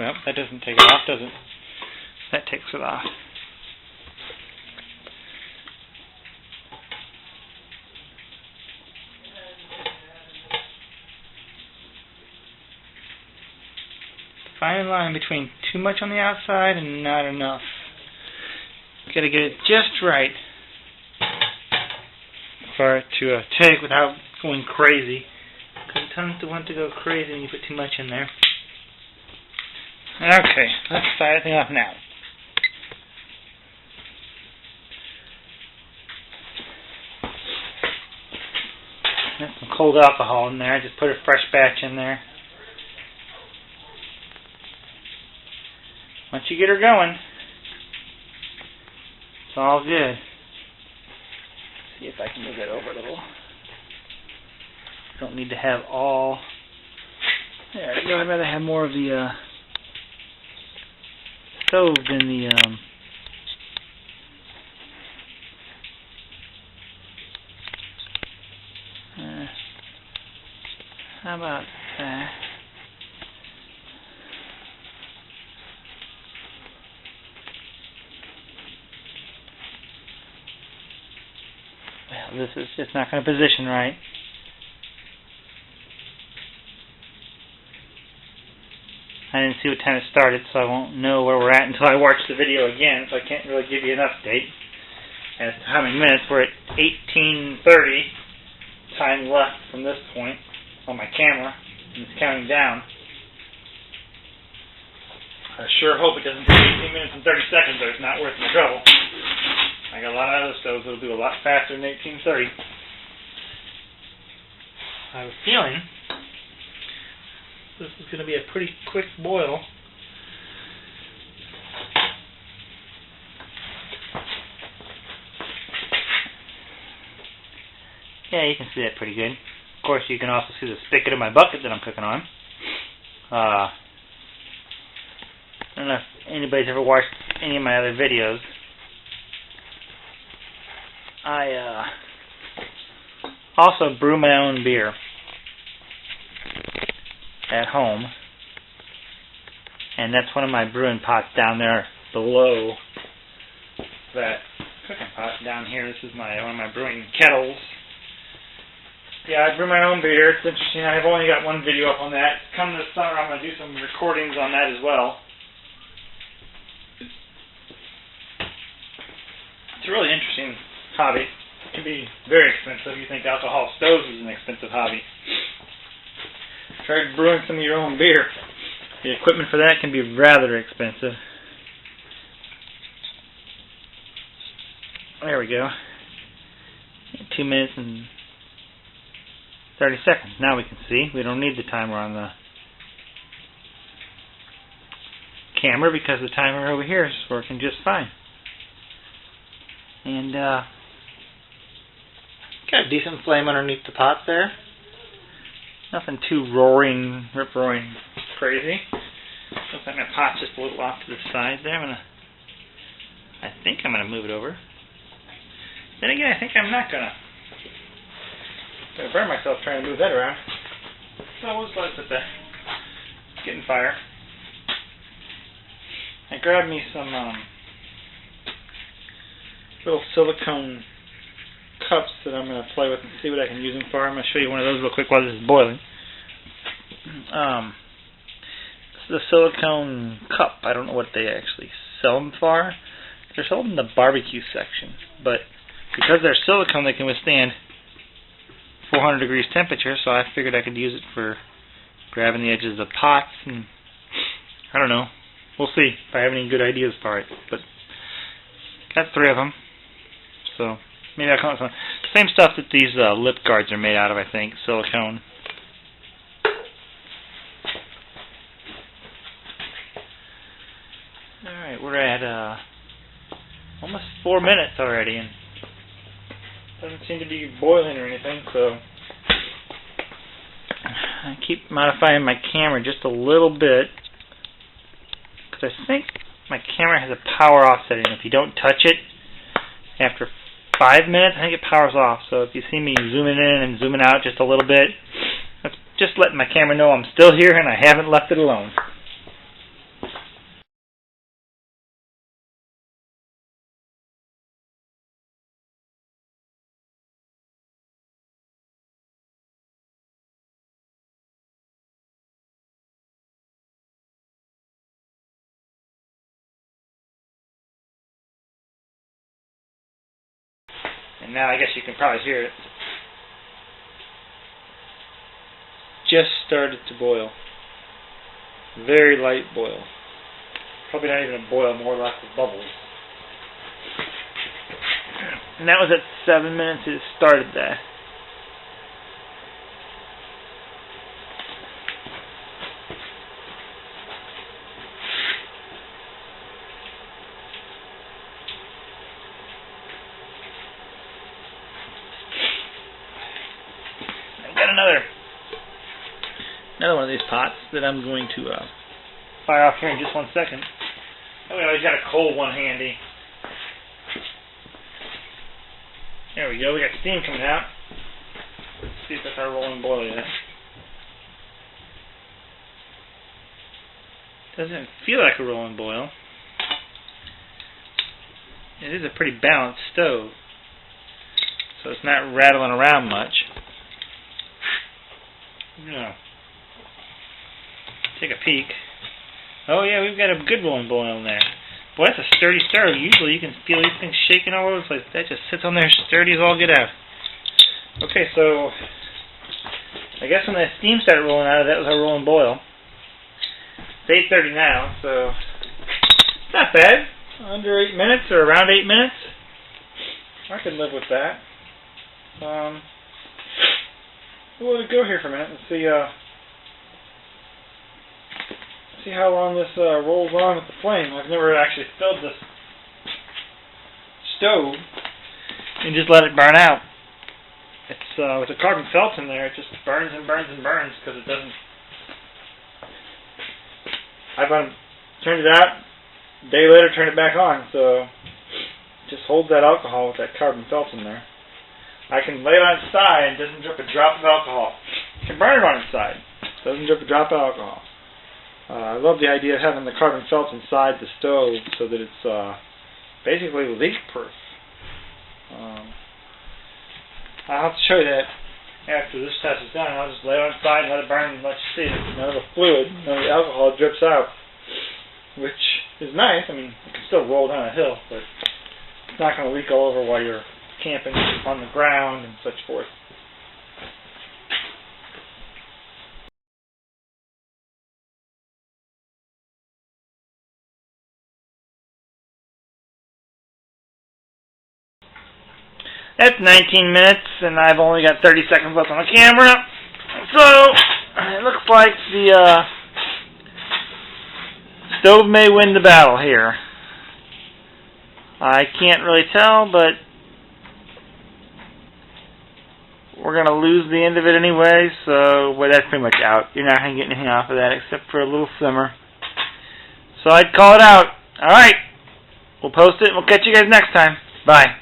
Well, that doesn't take it off, does it? That takes it off. Fine line between too much on the outside and not enough. Gotta get it just right for it to take without going crazy. Because it tends to want to go crazy when you put too much in there. Okay, let's start everything off now. There's some cold alcohol in there. I just put a fresh batch in there. Once you get her going, it's all good. See if I can move that over a little. Don't need to have all. There we go. I'd rather have more of the stove than the how about that? Well, this is just not going to position right. I didn't see what time it started, so I won't know where we're at until I watch the video again, so I can't really give you an update. As to how many minutes, we're at 18:30 time left from this point on my camera, and it's counting down. I sure hope it doesn't take 18 minutes and 30 seconds, or it's not worth the trouble. I got a lot of other stoves that'll do a lot faster than 18:30. I have a feeling this is going to be a pretty quick boil. Yeah, you can see that pretty good. Of course, you can also see the spigot of my bucket that I'm cooking on. I don't know if anybody's ever watched any of my other videos. I also brew my own beer at home, and that's one of my brewing pots down there below that cooking pot down here. This is one of my brewing kettles. Yeah, I brew my own beer. It's interesting. I've only got one video up on that. Come this summer, I'm going to do some recordings on that as well. It's a really interesting hobby. It can be very expensive. You think alcohol stoves is an expensive hobby. Try brewing some of your own beer. The equipment for that can be rather expensive. There we go. 2 minutes and 30 seconds. Now we can see. We don't need the timer on the camera because the timer over here is working just fine. And got a decent flame underneath the pot there. Nothing too rip-roaring crazy. Looks like my pot's just a little off to the side there. I think I'm gonna move it over. Then again, I think I'm not gonna burn myself trying to move that around. So we'll just let it sit there. It's getting fire. I grabbed me some little silicone cups that I'm going to play with and see what I can use them for. I'm going to show you one of those real quick while this is boiling. This is a silicone cup. I don't know what they actually sell them for. They're sold in the barbecue section, but because they're silicone, they can withstand 400 degrees temperature, so I figured I could use it for grabbing the edges of pots, and I don't know. We'll see if I have any good ideas for it, but got 3 of them, so maybe I'll come up with one. Same stuff that these lip guards are made out of, I think, silicone. Alright, we're at almost 4 minutes already, and doesn't seem to be boiling or anything, so I keep modifying my camera just a little bit because I think my camera has a power off setting. If you don't touch it after 5 minutes, I think it powers off. So if you see me zooming in and zooming out just a little bit, that's just letting my camera know I'm still here and I haven't left it alone. And now I guess you can probably hear it. Just started to boil. Very light boil. Probably not even a boil, more or less of bubbles. And that was at 7 minutes it started that. I've got another one of these pots that I'm going to fire off here in just 1 second. Oh, we always got a cold one handy. There we go, we got steam coming out. Let's see if that's our rolling boil yet. Doesn't feel like a rolling boil. It is a pretty balanced stove, so it's not rattling around much. Yeah. Take a peek. Oh yeah, we've got a good rolling boil in there. Boy, that's a sturdy stove. Usually you can feel these things shaking all over the place. That just sits on there sturdy as all get out. Okay, so I guess when the steam started rolling out, that was our rolling boil. It's 8:30 now, so not bad. Under 8 minutes or around 8 minutes. I could live with that. We'll let it go here for a minute and see how long this rolls on with the flame. I've never actually filled this stove and just let it burn out. It's with the carbon felt in there, it just burns and burns and burns because it doesn't. I've turned it out, a day later turned it back on, so it just holds that alcohol with that carbon felt in there. I can lay it on its side and it doesn't drip a drop of alcohol. I can burn it on its side. It doesn't drip a drop of alcohol. I love the idea of having the carbon felt inside the stove so that it's basically leak-proof. I'll have to show you that after this test is done. I'll just lay it on its side and let it burn and let you see that none of the fluid, none of the alcohol drips out, which is nice. I mean, it can still roll down a hill, but it's not going to leak all over while you're camping on the ground and such forth. That's 19 minutes, and I've only got 30 seconds left on the camera. So, it looks like the stove may win the battle here. I can't really tell, but we're going to lose the end of it anyway, so well, that's pretty much out. You're not going to get anything off of that except for a little simmer. So I'd call it out. Alright, we'll post it, and we'll catch you guys next time. Bye.